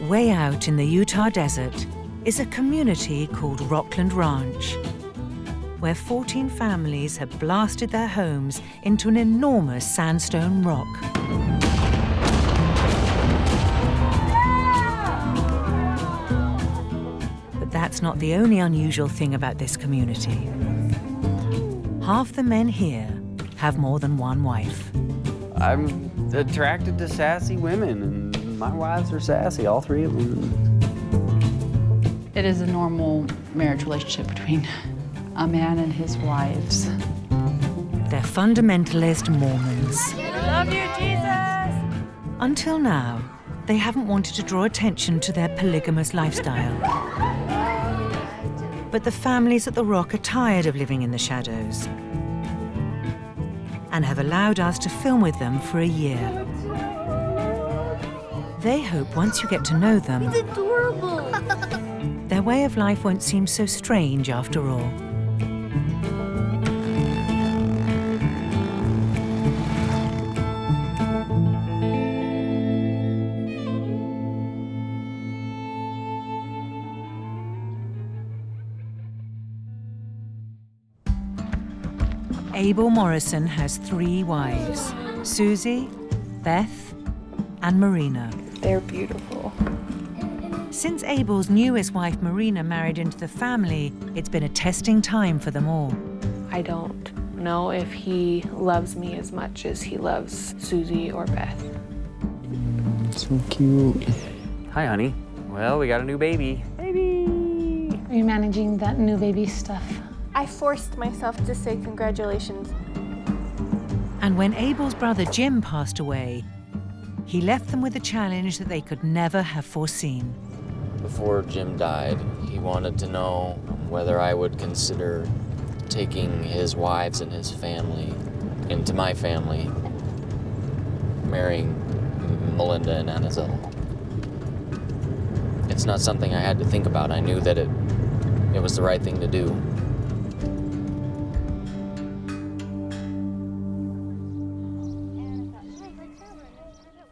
Way out in the Utah desert is a community called Rockland Ranch, where 14 families have blasted their homes into an enormous sandstone rock. But that's not the only unusual thing about this community. Half the men here have more than one wife. I'm attracted to sassy women, and my wives are sassy, all three of them. It is a normal marriage relationship between a man and his wives. They're fundamentalist Mormons. Love you, Jesus! Until now, they haven't wanted to draw attention to their polygamous lifestyle. But the families at the Rock are tired of living in the shadows and have allowed us to film with them for a year. They hope once you get to know them, It's adorable! their way of life won't seem so strange after all. Abel Morrison has 3 wives, Susie, Beth, and Marina. They're beautiful. Since Abel's newest wife, Marina, married into the family, it's been a testing time for them all. I don't know if he loves me as much as he loves Susie or Beth. So cute. Hi, honey. Well, we got a new baby. Baby! Are you managing that new baby stuff? I forced myself to say congratulations. And when Abel's brother Jim passed away, he left them with a challenge that they could never have foreseen. Before Jim died, he wanted to know whether I would consider taking his wives and his family into my family, marrying Melinda and Anazella. It's not something I had to think about. I knew that it was the right thing to do.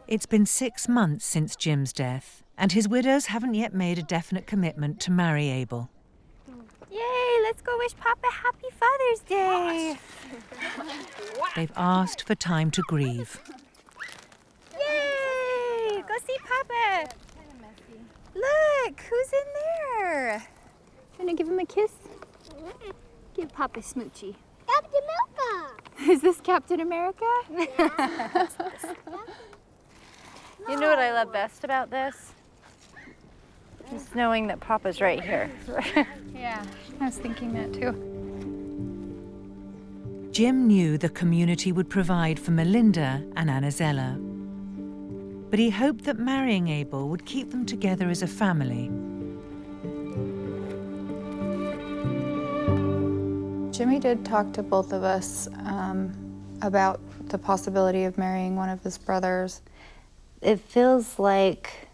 It's been 6 months since Jim's death, and his widows haven't yet made a definite commitment to marry Abel. Yay, let's go wish Papa Happy Father's Day! They've asked for time to grieve. Yay! Go see Papa! Look, who's in there? Gonna give him a kiss? Give Papa a smoochie. Captain America! Is this Captain America? Yeah. You know what I love best about this? Just knowing that Papa's right here. Yeah, I was thinking that too. Jim knew the community would provide for Melinda and Anazella, but he hoped that marrying Abel would keep them together as a family. Jimmy did talk to both of us about the possibility of marrying one of his brothers. It feels like,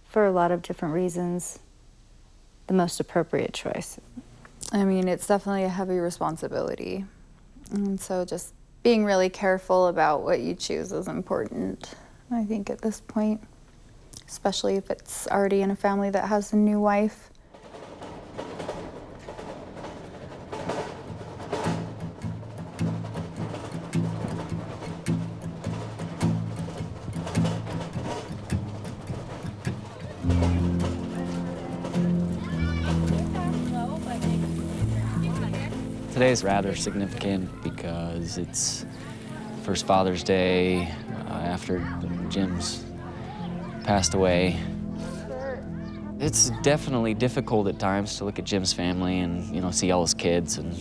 for a lot of different reasons, the most appropriate choice. I mean, it's definitely a heavy responsibility. And so just being really careful about what you choose is important, I think, at this point, especially if it's already in a family that has a new wife. Today's rather significant because it's first Father's Day after Jim's passed away. It's definitely difficult at times to look at Jim's family and, see all his kids and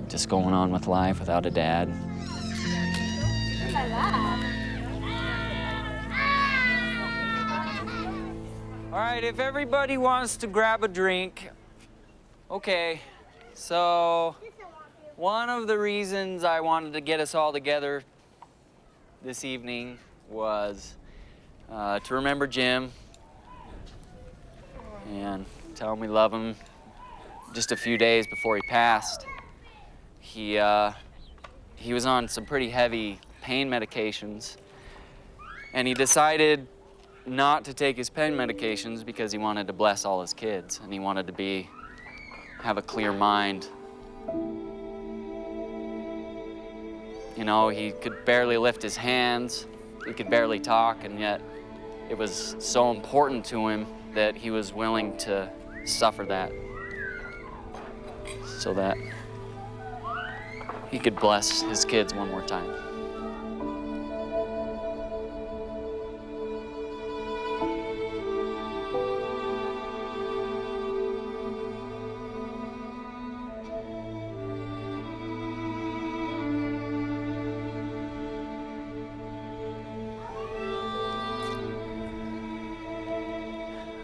just going on with life without a dad. All right, if everybody wants to grab a drink, okay. So, one of the reasons I wanted to get us all together this evening was to remember Jim and tell him we love him. Just a few days before he passed, he was on some pretty heavy pain medications, and he decided not to take his pain medications because he wanted to bless all his kids and he wanted to have a clear mind. You know, he could barely lift his hands, he could barely talk, and yet it was so important to him that he was willing to suffer that so that he could bless his kids one more time.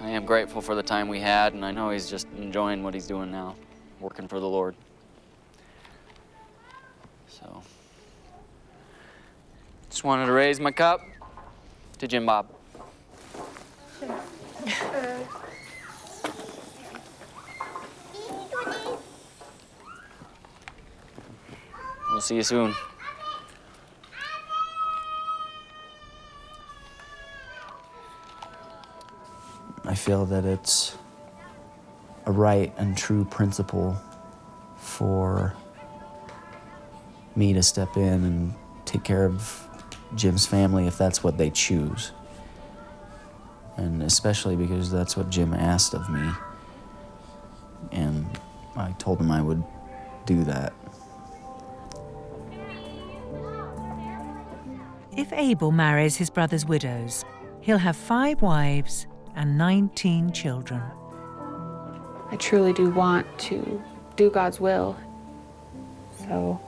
I am grateful for the time we had, and I know he's just enjoying what he's doing now, working for the Lord. So, just wanted to raise my cup to Jim Bob. We'll see you soon. I feel that it's a right and true principle for me to step in and take care of Jim's family if that's what they choose. And especially because that's what Jim asked of me. And I told him I would do that. If Abel marries his brother's widows, he'll have 5 wives and 19 children. I truly do want to do God's will. So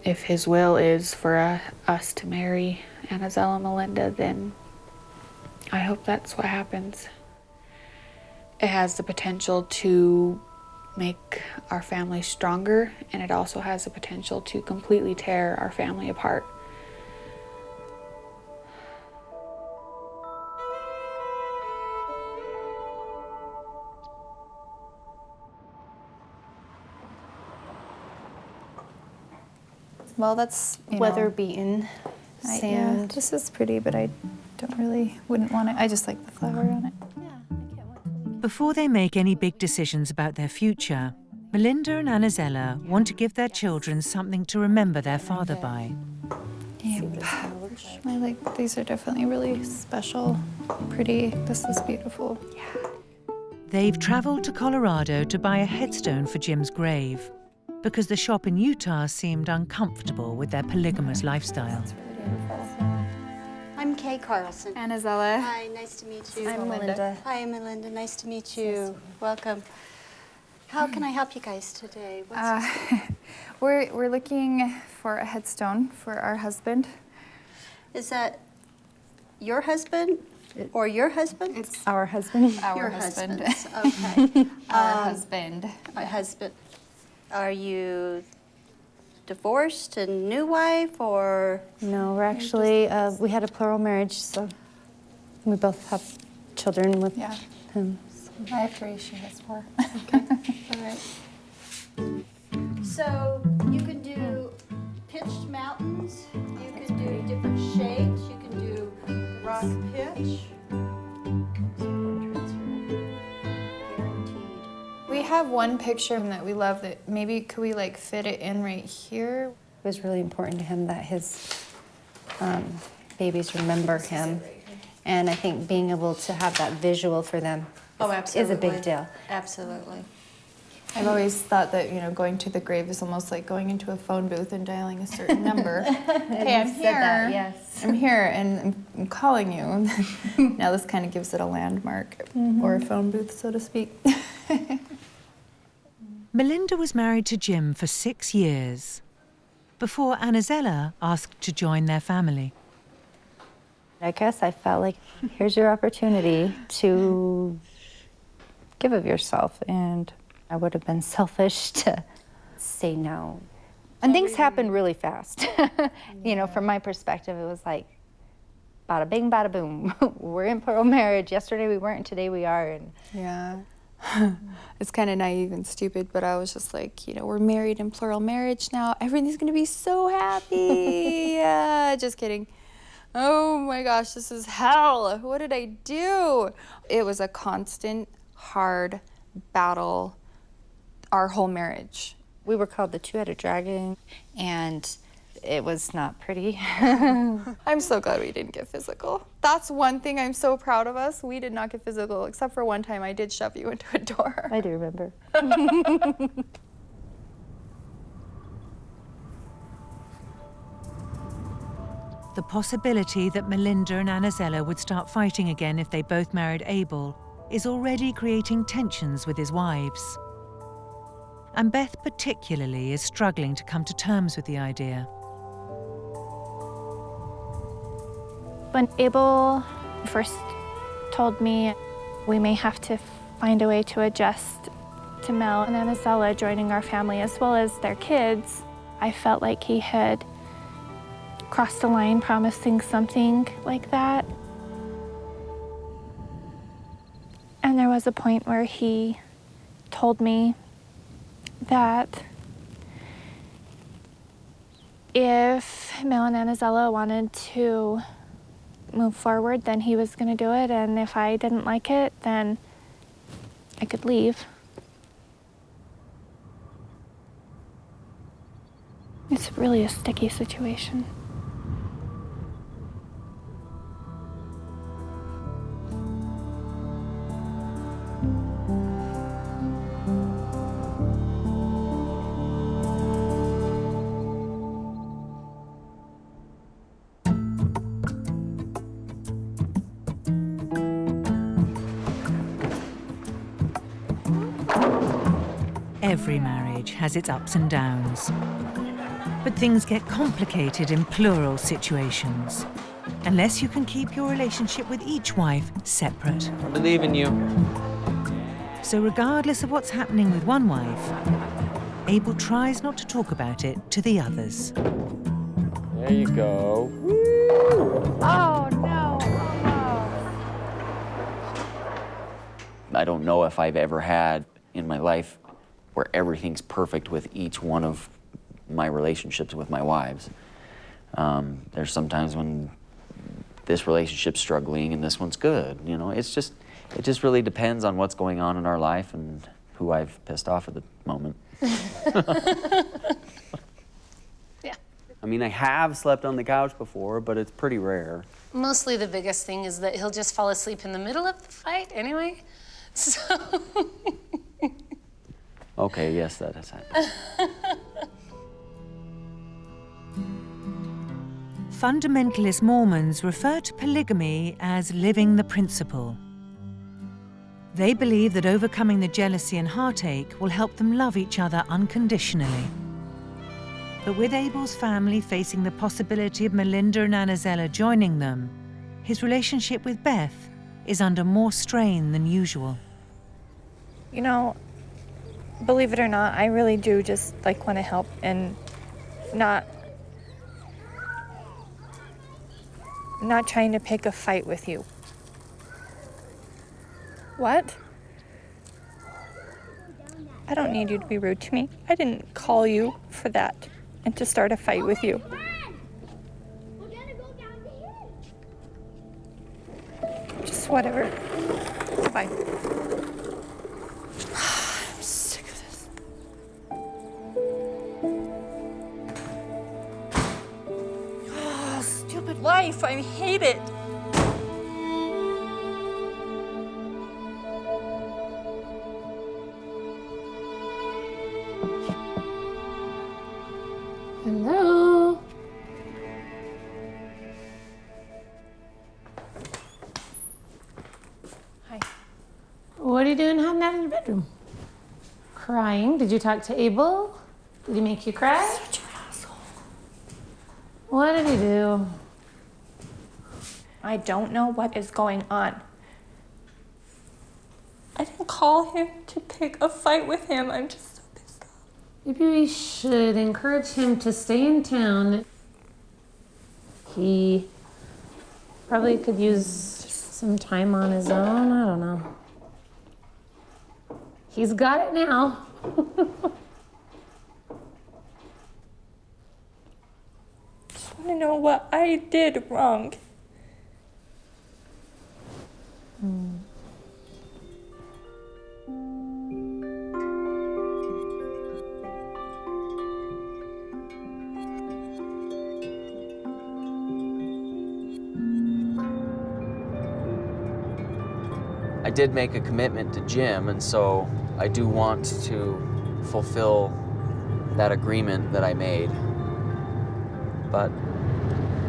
if his will is for us to marry Anazella and Melinda, then I hope that's what happens. It has the potential to make our family stronger, and it also has the potential to completely tear our family apart. Well, that's weather-beaten yeah, sand. this is pretty, but I wouldn't want it. I just like the flower on it. Before they make any big decisions about their future, Melinda and Anazella want to give their children something to remember their father by. Yep. These are definitely really special, pretty. This is beautiful. Yeah. They've traveled to Colorado to buy a headstone for Jim's grave because the shop in Utah seemed uncomfortable with their polygamous lifestyle. I'm Kay Carlson. Anazella. Hi, nice to meet you. I'm Melinda. Hi, Melinda. Nice to meet you. Welcome. How can I help you guys today? We're looking for a headstone for our husband. Is that your husband or your husband? It's our husband. Your husband. Okay. Our husband. My husband. Are you divorced and new wife, or? No, we're actually, we had a plural marriage, so we both have children with him. So. I have 3, she has 4. Okay, all right. So you can do pitched mountains, you can do different shapes, you can do rock pitch. We have one picture that we love that maybe could we like fit it in right here? It was really important to him that his babies remember him. And I think being able to have that visual for them is a big deal. Absolutely. I've always thought that, you know, going to the grave is almost like going into a phone booth and dialing a certain number. Hey, I'm here. That, yes. I'm here and I'm calling you. Now this kind of gives it a landmark or a phone booth, so to speak. Melinda was married to Jim for 6 years before Anazella asked to join their family. I guess I felt like here's your opportunity to give of yourself, and I would have been selfish to say no. And things happened really fast. You know, from my perspective, it was like, bada bing, bada boom. We're in plural marriage. Yesterday we weren't, today we are. And yeah. It's kind of naive and stupid, but I was just like, you know, we're married in plural marriage now. Everything's going to be so happy. Yeah, just kidding. Oh my gosh, this is hell. What did I do? It was a constant, hard battle our whole marriage. We were called the two-headed dragon, and it was not pretty. I'm so glad we didn't get physical. That's one thing I'm so proud of us. We did not get physical, except for one time I did shove you into a door. I do remember. The possibility that Melinda and Anazella would start fighting again if they both married Abel is already creating tensions with his wives. And Beth particularly is struggling to come to terms with the idea. When Abel first told me we may have to find a way to adjust to Mel and Anazella joining our family as well as their kids, I felt like he had crossed the line promising something like that. And there was a point where he told me that if Mel and Anazella wanted to move forward, then he was going to do it, and if I didn't like it, then I could leave. It's really a sticky situation. Every marriage has its ups and downs. But things get complicated in plural situations, unless you can keep your relationship with each wife separate. I believe in you. So regardless of what's happening with one wife, Abel tries not to talk about it to the others. There you go. Oh, no. I don't know if I've ever had in my life where everything's perfect with each one of my relationships with my wives. There's sometimes when this relationship's struggling and this one's good. You know, it just really depends on what's going on in our life and who I've pissed off at the moment. Yeah. I mean, I have slept on the couch before, but it's pretty rare. Mostly the biggest thing is that he'll just fall asleep in the middle of the fight anyway. So. Okay, yes, that has happened. Fundamentalist Mormons refer to polygamy as living the principle. They believe that overcoming the jealousy and heartache will help them love each other unconditionally. But with Abel's family facing the possibility of Melinda and Anazella joining them, his relationship with Beth is under more strain than usual. You know, believe it or not, I really do just want to help and not trying to pick a fight with you. What? I don't need you to be rude to me. I didn't call you for that and to start a fight with you. Just whatever. Bye. I'm sick of this. Oh, stupid life. I hate it. Hello. Hi. What are you doing hiding out in your bedroom? Crying? Did you talk to Abel? Did he make you cry? Such an asshole. What did he do? I don't know what is going on. I didn't call him to pick a fight with him. I'm just so pissed off. Maybe we should encourage him to stay in town. He probably could use some time on his own. I don't know. He's got it now. Just want to know what I did wrong. I did make a commitment to Jim, and so I do want to fulfill that agreement that I made. But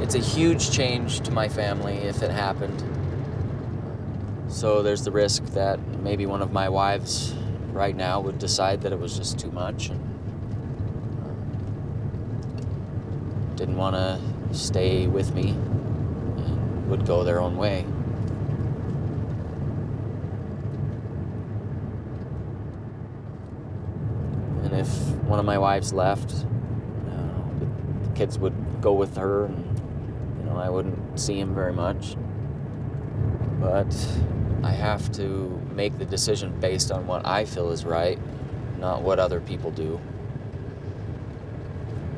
it's a huge change to my family if it happened. So there's the risk that maybe one of my wives right now would decide that it was just too much and didn't want to stay with me and would go their own way. And if one of my wives left, the kids would go with her, and I wouldn't see him very much. But I have to make the decision based on what I feel is right, not what other people do.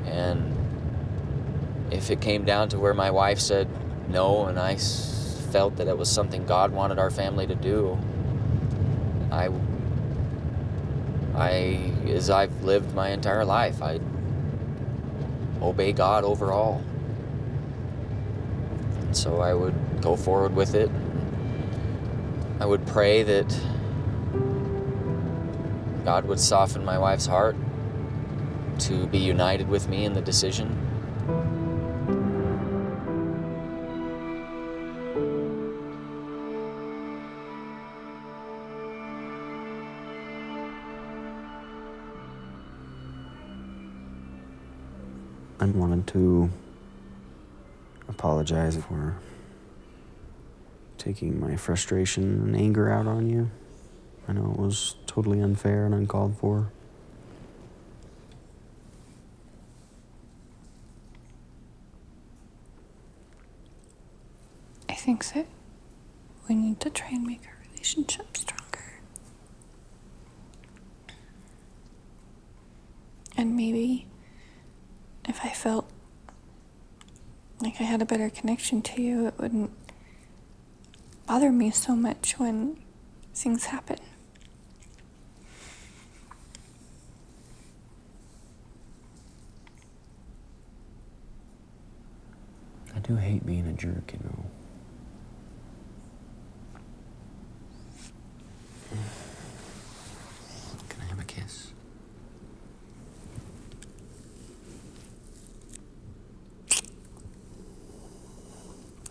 And if it came down to where my wife said no, and I felt that it was something God wanted our family to do, as I've lived my entire life, I obey God overall. And so I would go forward with it. I would pray that God would soften my wife's heart to be united with me in the decision. I wanted to apologize for taking my frustration and anger out on you. I know it was totally unfair and uncalled for. I think that we need to try and make our relationship stronger. And maybe if I felt like I had a better connection to you, it wouldn't bother me so much when things happen. I do hate being a jerk, Can I have a kiss?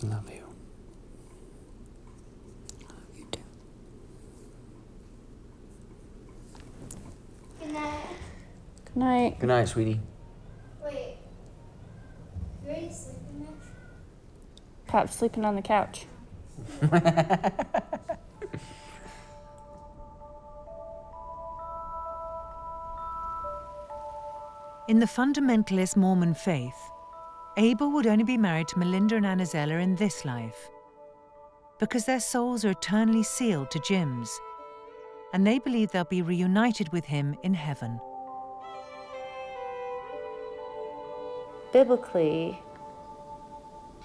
I love you. You too. Good night. Good night. Good night, sweetie. Wait. You already sleeping there? Pop's sleeping on the couch. In the fundamentalist Mormon faith, Abel would only be married to Melinda and Anazella in this life, because their souls are eternally sealed to Jim's, and they believe they'll be reunited with him in heaven. Biblically,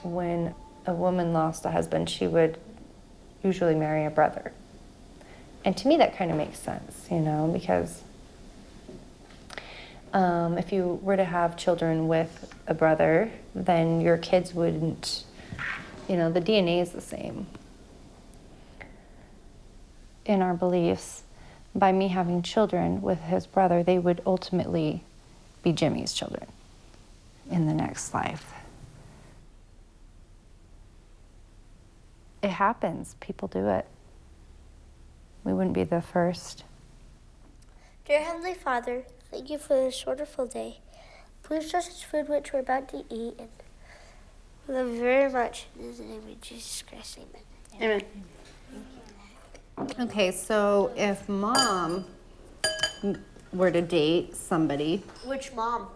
when a woman lost a husband, she would usually marry a brother. And to me, that kind of makes sense, because if you were to have children with a brother, then your kids wouldn't, the DNA is the same. In our beliefs, by me having children with his brother, they would ultimately be Jimmy's children in the next life. It happens. People do it. We wouldn't be the first. Dear Heavenly Father, thank you for this wonderful day. Please bless this food which we're about to eat, and we love you very much. In the name of Jesus Christ, amen. Amen. Okay, so if Mom were to date somebody, Which mom?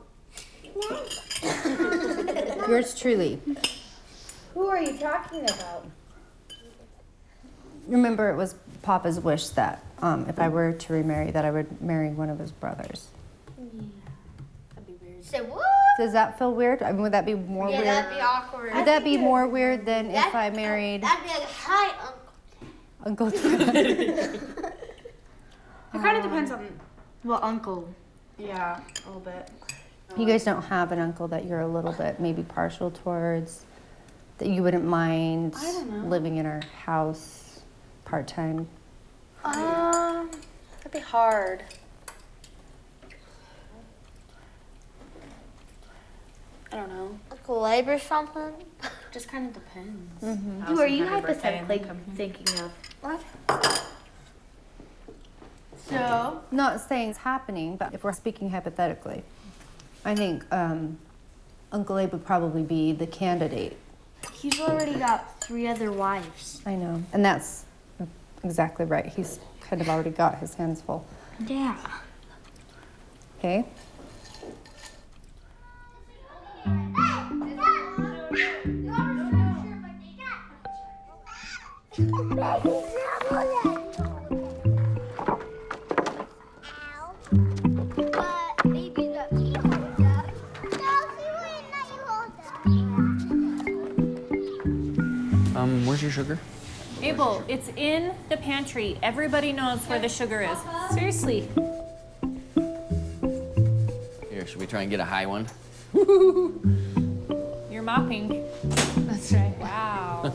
yours truly. Who are you talking about? Remember, it was Papa's wish that if I were to remarry, that I would marry one of his brothers. Say what? Does that feel weird? I mean, would that be more weird? Yeah, that'd be awkward. Would that be more weird than if I married... That'd be like, hi, Uncle It kind of depends on what uncle. Yeah, a little bit. You guys don't have an uncle that you're a little bit maybe partial towards, that you wouldn't mind living in our house part-time? That'd be hard. I don't know. Like a labor or something? Just kind of depends. Who are you hypothetically thinking of? What? So? Not saying it's happening, but if we're speaking hypothetically, I think Uncle Abe would probably be the candidate. He's already got 3 other wives. I know, and that's exactly right. He's kind of already got his hands full. Yeah. Okay. Where's your sugar? Abel, it's in the pantry. Everybody knows where the sugar is. Seriously. Here, should we try and get a high one? You're mopping. That's right. Wow.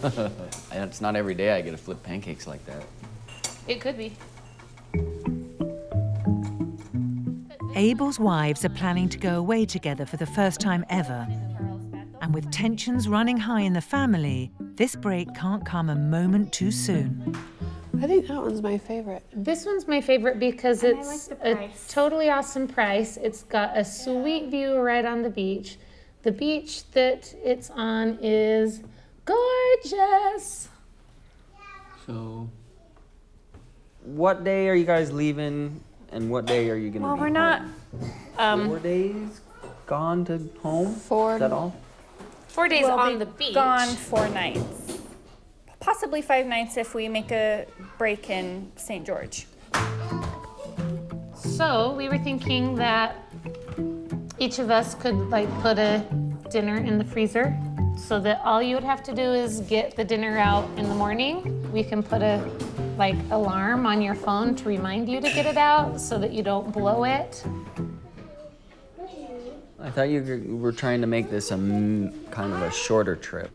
It's not every day I get to flip pancakes like that. It could be. Abel's wives are planning to go away together for the first time ever. And with tensions running high in the family, this break can't come a moment too soon. I think that one's my favorite. This one's my favorite because it's a totally awesome price. It's got a sweet view right on the beach. The beach that it's on is gorgeous. So, what day are you guys leaving, and what day are you gonna be? Well, we're not. 4 days gone to home. 4. Is that all? 4 days We'll on be the beach. Gone 4 nights. Possibly 5 nights if we make a break in St. George. So we were thinking that each of us could like put a dinner in the freezer so that all you would have to do is get the dinner out in the morning. We can put a like alarm on your phone to remind you to get it out so that you don't blow it. I thought you were trying to make this a kind of a shorter trip.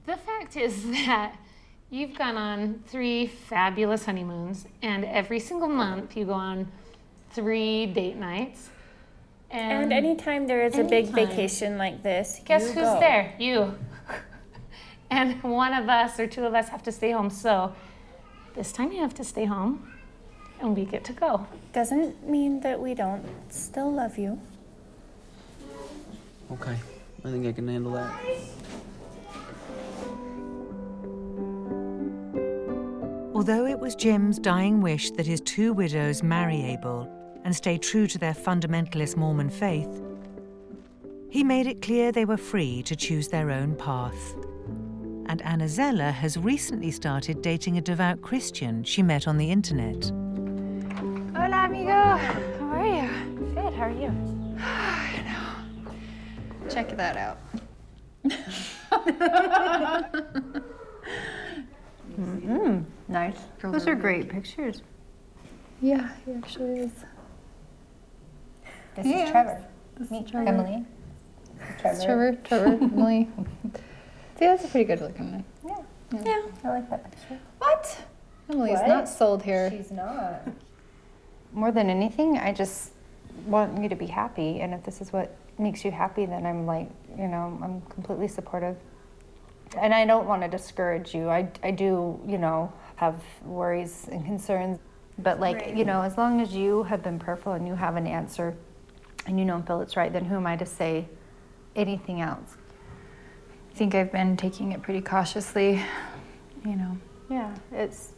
The fact is that you've gone on 3 fabulous honeymoons, and every single month you go on 3 date nights. And anytime there is a big vacation like this, guess you who's go. there? You. And one of us or 2 of us have to stay home. So this time you have to stay home, and we get to go. Doesn't mean that we don't still love you. Okay, I think I can handle that. Although it was Jim's dying wish that his 2 widows marry Abel and stay true to their fundamentalist Mormon faith, he made it clear they were free to choose their own path. And Anazella has recently started dating a devout Christian she met on the internet. Hola, amigo. How are you? Good, how are you? I know. Check that out. Nice. Those are great pictures. Yeah, he actually is. This is Trevor. Meet Trevor. Emily. Trevor, Emily. See, that's a pretty good looking one. Yeah. I like that picture. What? Emily's What? not sold here. She's not. More than anything, I just want you to be happy. And if this is what makes you happy, then I'm like, I'm completely supportive. And I don't want to discourage you. I do, have worries and concerns. But as long as you have been prayerful and you have an answer and you don't feel it's right, then who am I to say anything else? I think I've been taking it pretty cautiously, Yeah, it's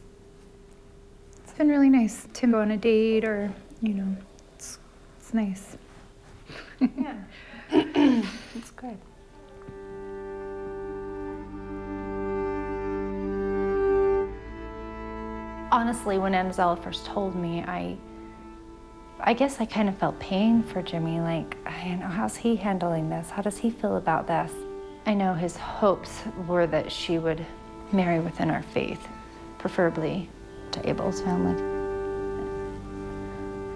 been really nice to go on a date or, it's nice. Yeah. It's good. Honestly, when Anazella first told me, I I guess I kind of felt pain for Jimmy, like, you know, how's he handling this? How does he feel about this? I know his hopes were that she would marry within our faith, preferably to Abel's family.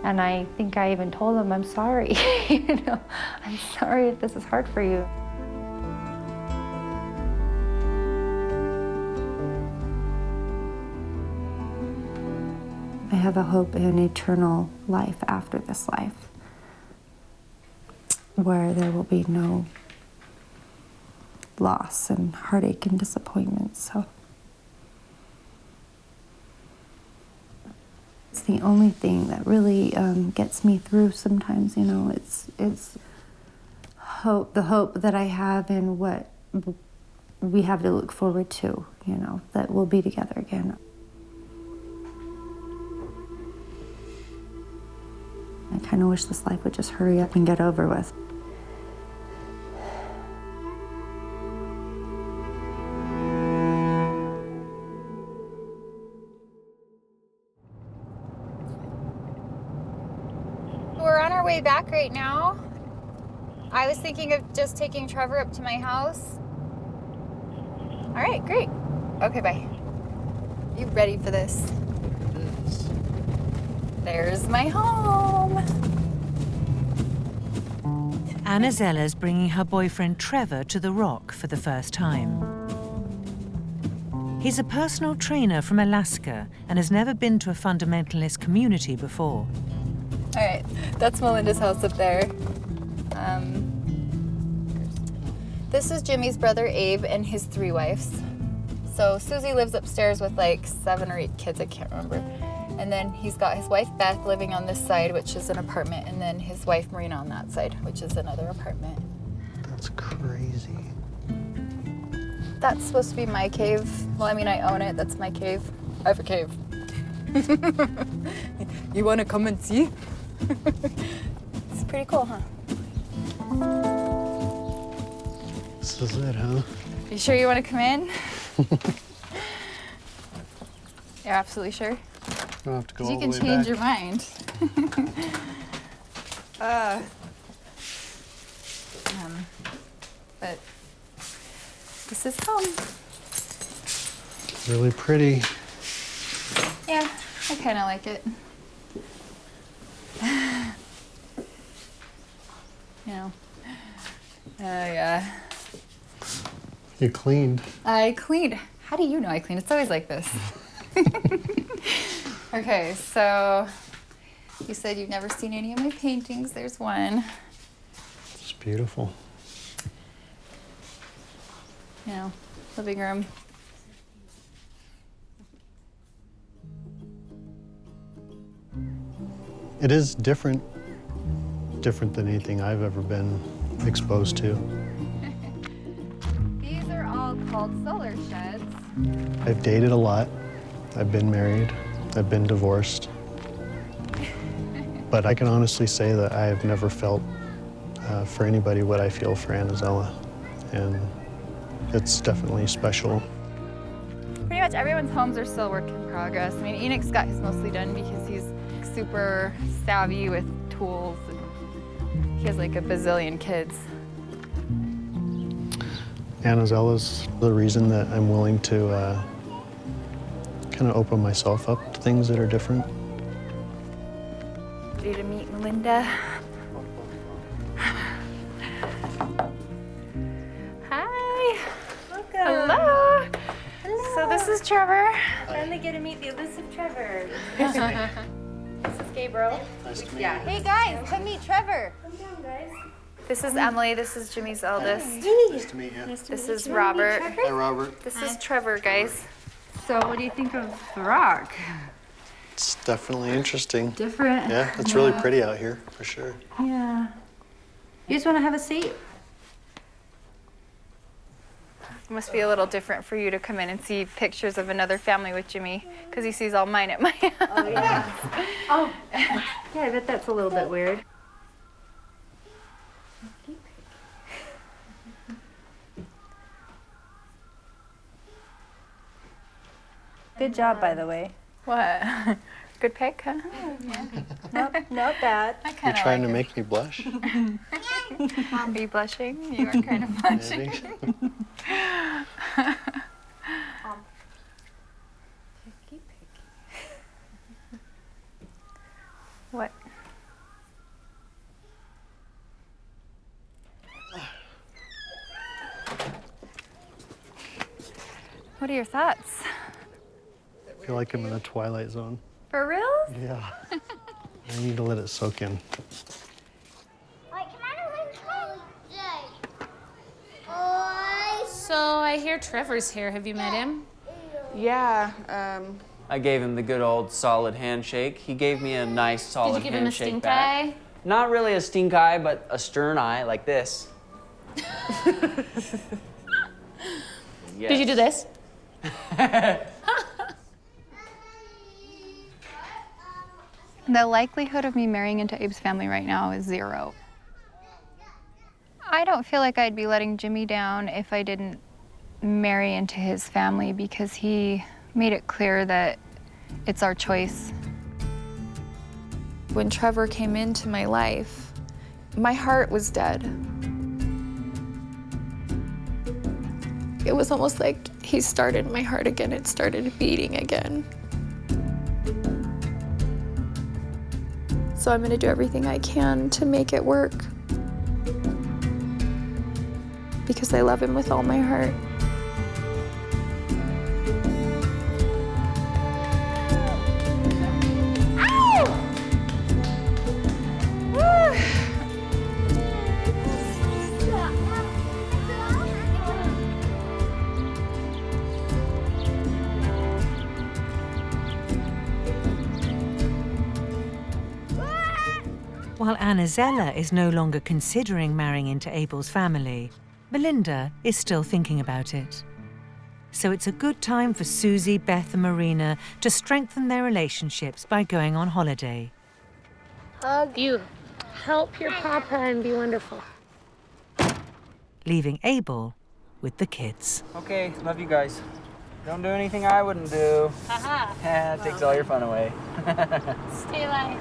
And I think I even told him, I'm sorry, you know, I'm sorry if this is hard for you. I have a hope in eternal life after this life, where there will be no loss and heartache and disappointment. So it's the only thing that really gets me through sometimes, you know. It's hope, the hope that I have in what we have to look forward to, you know, that we'll be together again. I kind of wish this life would just hurry up and get over with. We're on our way back right now. I was thinking of just taking Trevor up to my house. All right, great. Okay, bye. You ready for this? Yes. There's my home. Anazella's bringing her boyfriend Trevor to the Rock for the first time. He's a personal trainer from Alaska and has never been to a fundamentalist community before. All right, that's Melinda's house up there. This is Jimmy's brother Abe and his 3 wives. So Susie lives upstairs with like 7 or 8 kids, I can't remember. And then he's got his wife Beth living on this side, which is an apartment, and then his wife Marina on that side, which is another apartment. That's crazy. That's supposed to be my cave. Well, I mean, I own it. That's my cave. I have a cave. You want to come and see? It's pretty cool, huh? This is it, huh? You sure you want to come in? You're absolutely sure? Don't have to go all You the can way change back. your mind. But this is home. Really pretty. Yeah, I kind of like it. You know. Yeah. You cleaned. I cleaned. How do you know I cleaned? It's always like this. Okay, so you said you've never seen any of my paintings. There's one. It's beautiful. You know, living room. It is different than anything I've ever been exposed to. These are all called solar sheds. I've dated a lot. I've been married. I've been divorced. But I can honestly say that I have never felt for anybody what I feel for Anazella. And it's definitely special. Pretty much everyone's homes are still work in progress. I mean, Enoch's got his mostly done because he's super savvy with tools. And he has like a bazillion kids. Anazella's the reason that I'm willing to kind of open myself up to things that are different. Ready to meet Melinda? Hi. Welcome. Hello. Hello. So this is Trevor. Finally get to meet the elusive Trevor. This is Gabriel. Nice to meet you. Hey guys, come meet Trevor. Come down, guys. This is Emily. This is Jimmy's eldest. Nice to meet you. This is Robert. Hi, Robert. This is Trevor, guys. So what do you think of the rock? It's definitely interesting. Different. Yeah, it's really pretty out here, for sure. Yeah. You just want to have a seat? It must be a little different for you to come in and see pictures of another family with Jimmy, because he sees all mine at my house. Oh, yeah. Oh, yeah, I bet that's a little bit weird. Good job, by the way. What? Good pick, huh? Nope, not bad. You're trying to make me blush? Are you blushing? You are kind of blushing. What? What are your thoughts? I feel like I'm in the Twilight Zone. For real? Yeah. I need to let it soak in. So I hear Trevor's here. Have you met him? Yeah, I gave him the good old solid handshake. He gave me a nice solid Did you give him a handshake stink back. eye? Not really a stink eye, but a stern eye, like this. Yes. Did you do this? The likelihood of me marrying into Abe's family right now is 0. I don't feel like I'd be letting Jimmy down if I didn't marry into his family because he made it clear that it's our choice. When Trevor came into my life, my heart was dead. It was almost like he started my heart again. It started beating again. So I'm gonna do everything I can to make it work. Because I love him with all my heart. While Anazella is no longer considering marrying into Abel's family, Melinda is still thinking about it. So it's a good time for Susie, Beth and Marina to strengthen their relationships by going on holiday. Hug you. Help your papa and be wonderful. Leaving Abel with the kids. Okay, love you guys. Don't do anything I wouldn't do. Haha. It takes all your fun away. Stay alive.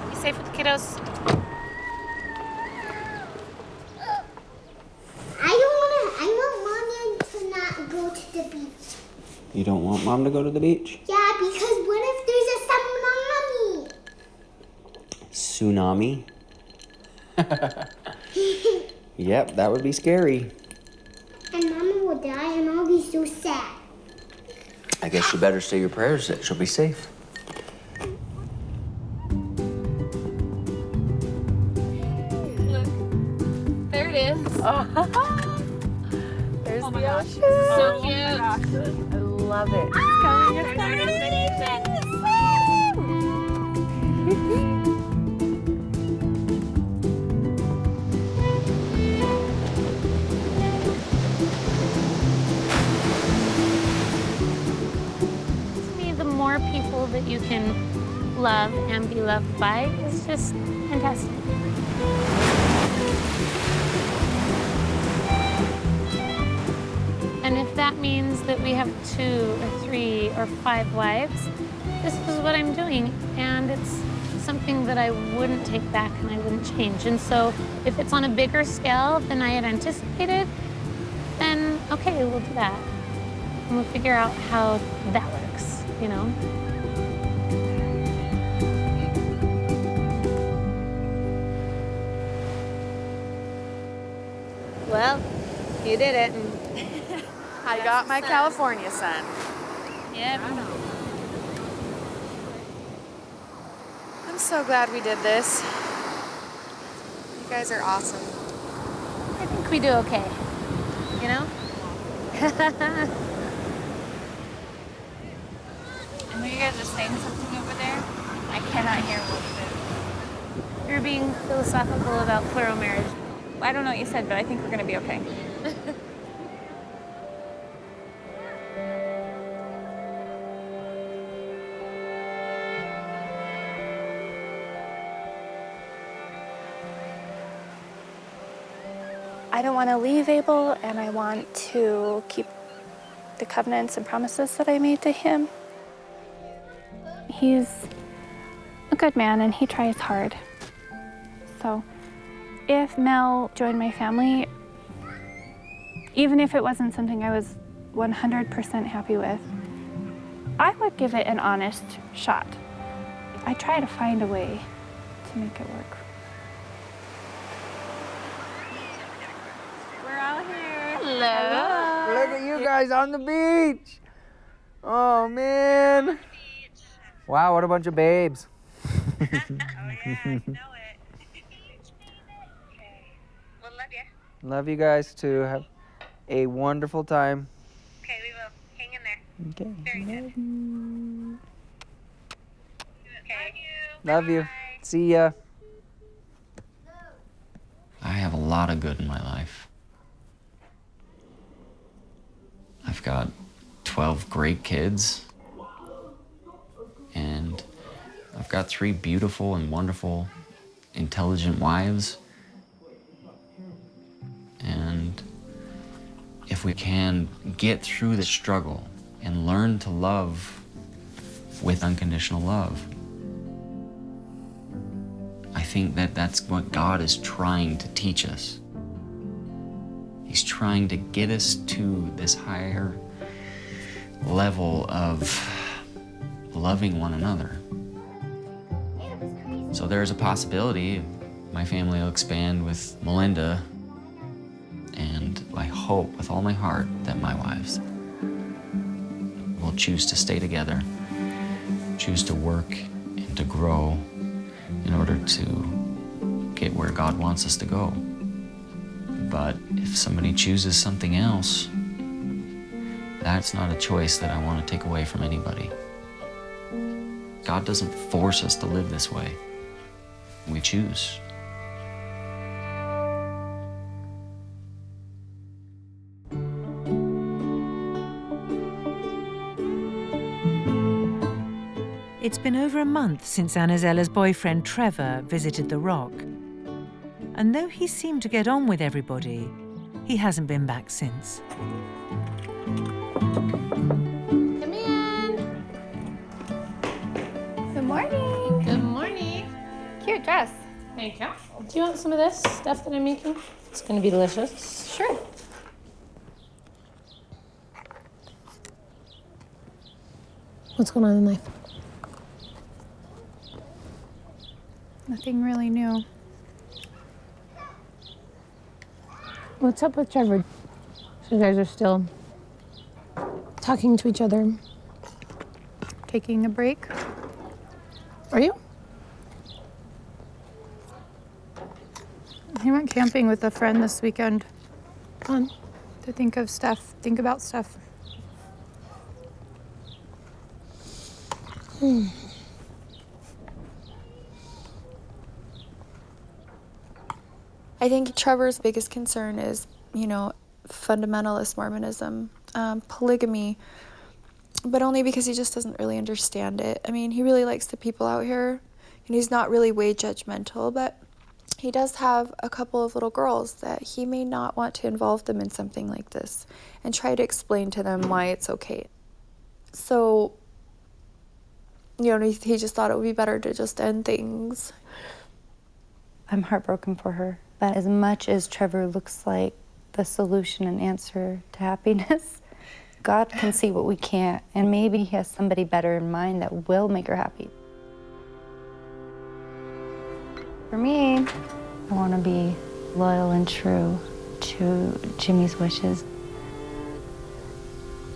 Be safe with the kiddos. I want Mommy to not go to the beach. You don't want Mom to go to the beach? Yeah, because what if there's a tsunami? Tsunami? Yep, that would be scary. And Mama will die and I'll be so sad. I guess you better say your prayers that she'll be safe. There it is. There's Oh my the gosh. ocean. So cute. I love it. To me, the more people that you can love and be loved by is just fantastic. And if that means that we have 2 or 3 or 5 wives, this is what I'm doing. And it's something that I wouldn't take back and I wouldn't change. And so if it's on a bigger scale than I had anticipated, then okay, we'll do that. And we'll figure out how that works, you know? Well, you did it. I got my California sun. Yep. I'm so glad we did this. You guys are awesome. I think we do okay, you know? I know you guys are saying something over there. I cannot hear what it You're being philosophical about plural marriage. is. I don't know what you said, but I think we're gonna be okay. I don't want to leave Abel, and I want to keep the covenants and promises that I made to him. He's good man and he tries hard. So if Mel joined my family, even if it wasn't something I was 100% happy with, I would give it an honest shot. I try to find a way to make it work. We're out here. Hello. Look at you guys on the beach. Oh, man. Wow, what a bunch of babes. Love you guys too. Have a wonderful time. Okay, we will. Hang in there. Okay. Very good. Okay. Love you. See ya. I have a lot of good in my life. I've got 12 great kids, and I've got 3 beautiful and wonderful, intelligent wives. And if we can get through the struggle and learn to love with unconditional love, I think that that's what God is trying to teach us. He's trying to get us to this higher level of loving one another. So there's a possibility my family will expand with Melinda, and I hope with all my heart that my wives will choose to stay together, choose to work and to grow in order to get where God wants us to go. But if somebody chooses something else, that's not a choice that I want to take away from anybody. God doesn't force us to live this way. We choose. It's been over a month since Anazella's boyfriend Trevor visited the rock. And though he seemed to get on with everybody, he hasn't been back since. Come in. Good morning. Good morning. Cute dress. Thank you. Do you want some of this stuff that I'm making? It's gonna be delicious. Sure. What's going on in life? Nothing really new. What's up with Trevor? So you guys are still talking to each other. Taking a break. Are you? He went camping with a friend this weekend. Fun. To think about stuff. I think Trevor's biggest concern is, fundamentalist Mormonism, polygamy, but only because he just doesn't really understand it. I mean, he really likes the people out here, and he's not really way judgmental, but he does have a couple of little girls that he may not want to involve them in something like this and try to explain to them why it's okay. So, he just thought it would be better to just end things. I'm heartbroken for her. But as much as Trevor looks like the solution and answer to happiness, God can see what we can't, and maybe he has somebody better in mind that will make her happy. For me, I want to be loyal and true to Jimmy's wishes.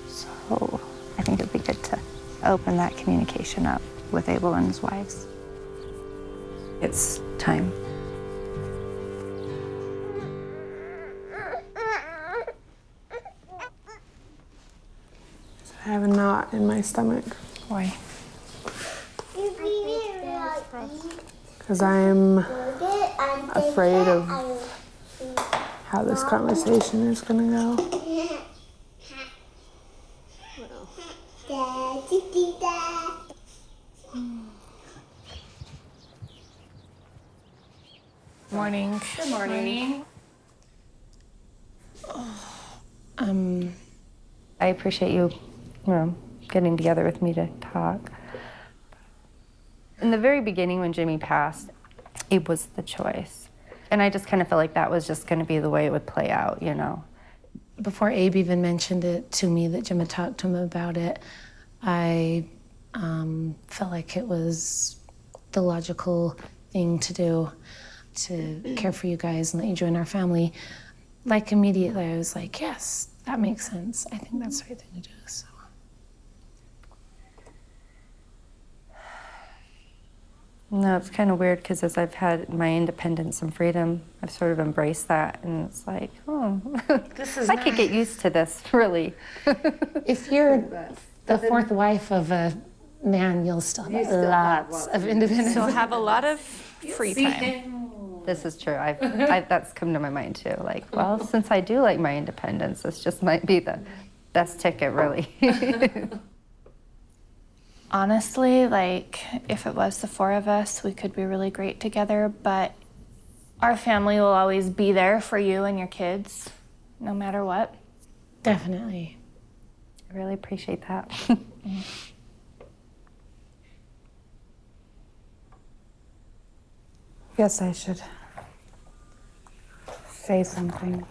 So I think it'd be good to open that communication up with Abel and his wives. It's time. I have a knot in my stomach. Why? Because I'm afraid of how this conversation is going to go. Morning. Good morning. I appreciate you, getting together with me to talk. In the very beginning when Jimmy passed, it was the choice. And I just kind of felt like that was just going to be the way it would play out, you know. Before Abe even mentioned it to me, that Jim had talked to him about it, I felt like it was the logical thing to do, to care for you guys and let you join our family. Like immediately I was like, yes, that makes sense. I think that's the right thing to do, so. No, it's kind of weird because as I've had my independence and freedom, I've sort of embraced that, and it's like, oh, This is I could get used to this, really. If you're the fourth wife of a man, you'll still have lots of independence. Still have a lot of free time. This is true. That's come to my mind too. Like, well, since I do like my independence, this just might be the best ticket, really. Honestly, like, if it was the four of us, we could be really great together, but our family will always be there for you and your kids, no matter what. Definitely. I really appreciate that. Guess I should say something.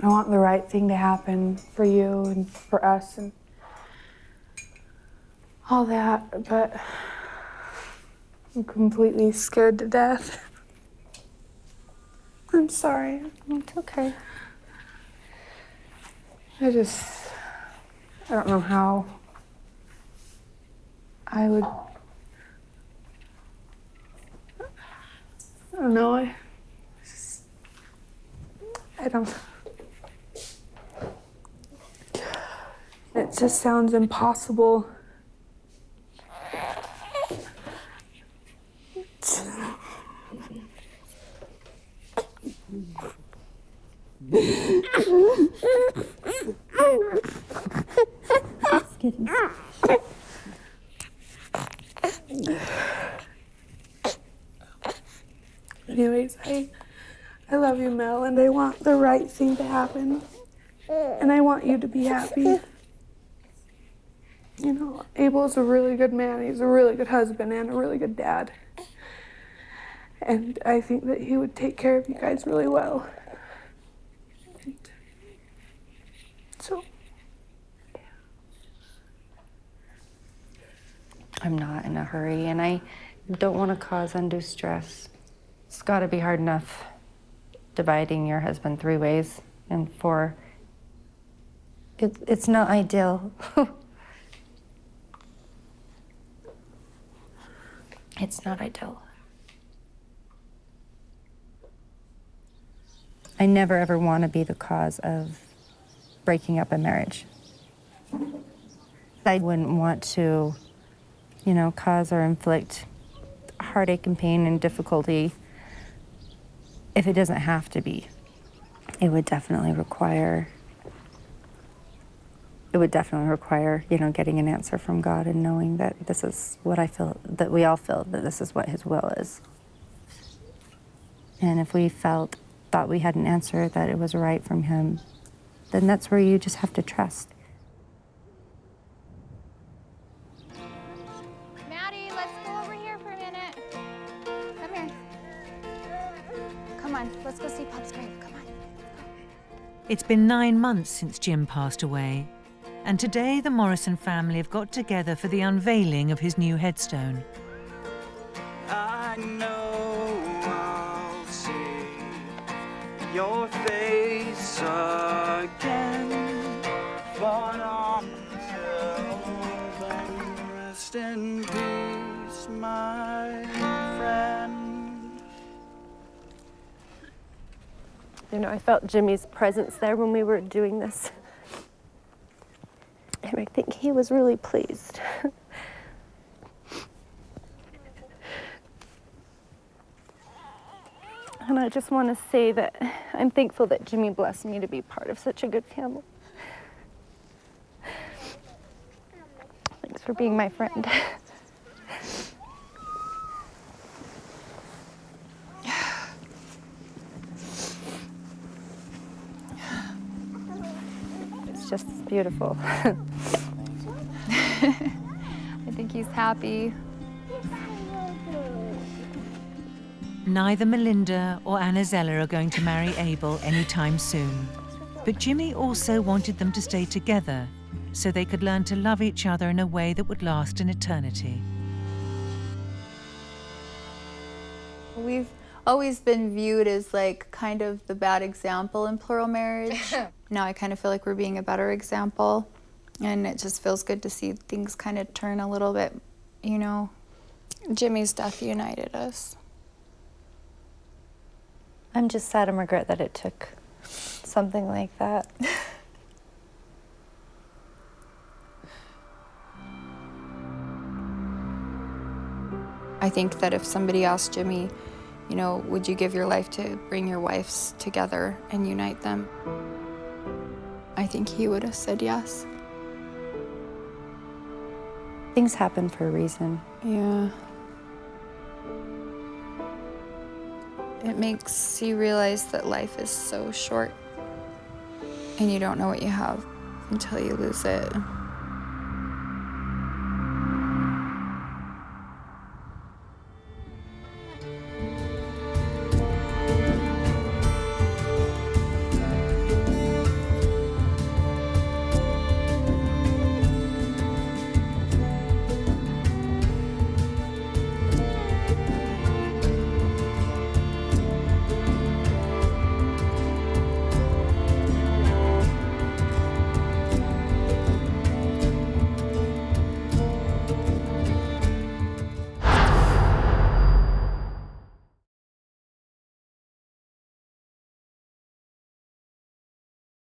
I want the right thing to happen for you and for us and all that, but I'm completely scared to death. I'm sorry. It's okay. I don't know how I would. I don't know. I don't. It just sounds impossible. Anyways, I love you, Mel, and I want the right thing to happen. And I want you to be happy. You know, Abel's a really good man. He's a really good husband and a really good dad. And I think that he would take care of you guys really well. And so, I'm not in a hurry, and I don't want to cause undue stress. It's got to be hard enough dividing your husband 3 ways, and 4, it's not ideal. It's not ideal. I never ever want to be the cause of breaking up a marriage. I wouldn't want to, you know, cause or inflict heartache and pain and difficulty if it doesn't have to be. It would definitely require, you know, getting an answer from God and knowing that this is what I feel, that we all feel, that this is what His will is. And if we thought we had an answer, that it was right from Him, then that's where you just have to trust. Maddie, let's go over here for a minute. Come here. Come on, let's go see Pop's grave. Come on. It's been 9 months since Jim passed away, and today the Morrison family have got together for the unveiling of his new headstone. I know I'll see your face again, but until then, rest in peace, my friend. You know, I felt Jimmy's presence there when we were doing this. And I think he was really pleased. And I just want to say that I'm thankful that Jimmy blessed me to be part of such a good family. Thanks for being my friend. It's just beautiful. I think he's happy. Neither Melinda or Anazella are going to marry Abel anytime soon. But Jimmy also wanted them to stay together so they could learn to love each other in a way that would last an eternity. We've always been viewed as like kind of the bad example in plural marriage. Now I kind of feel like we're being a better example, and it just feels good to see things kind of turn a little bit, you know. Jimmy's death united us. I'm just sad and regret that it took something like that. I think that if somebody asked Jimmy, you know, would you give your life to bring your wives together and unite them? I think he would have said yes. Things happen for a reason. Yeah. It makes you realize that life is so short and you don't know what you have until you lose it.